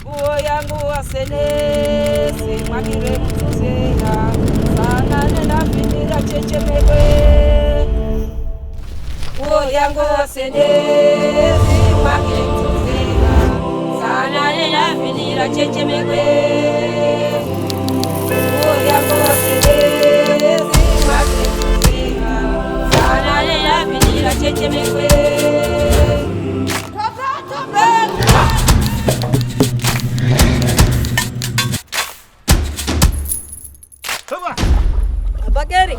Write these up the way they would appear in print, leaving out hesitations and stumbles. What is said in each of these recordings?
BOYA senesi magire mtuzeya sana nena vinira chechemekwe BOYA senesi magire mtuzeya sana nena vinira chechemekwe BOYA senesi magire mtuzeya sana nena vinira chechemekwe. Bageri.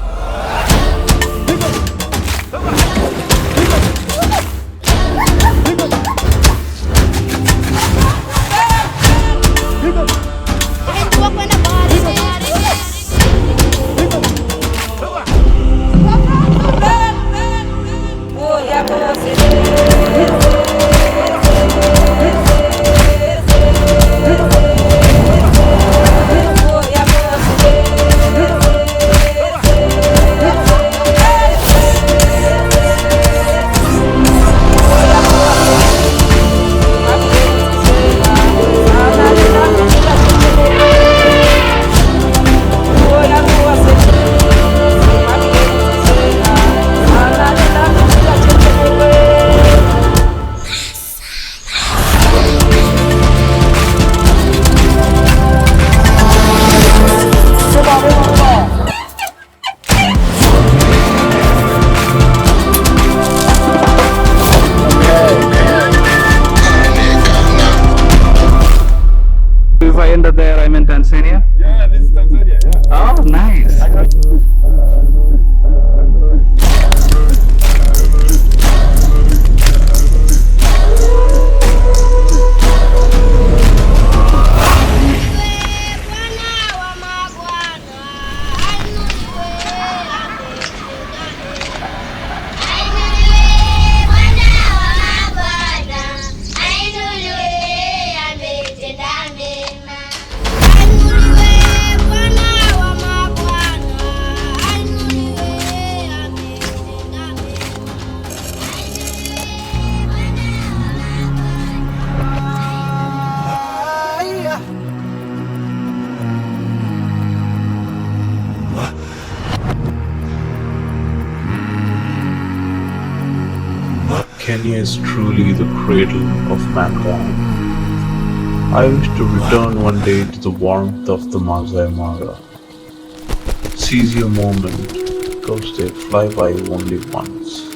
If I ended there, I'm in Tanzania? Yeah, this is Tanzania. Yeah. Oh, nice. Kenya is truly the cradle of mankind. I wish to return one day to the warmth of the Masai Mara. Seize your moment, because they fly by only once.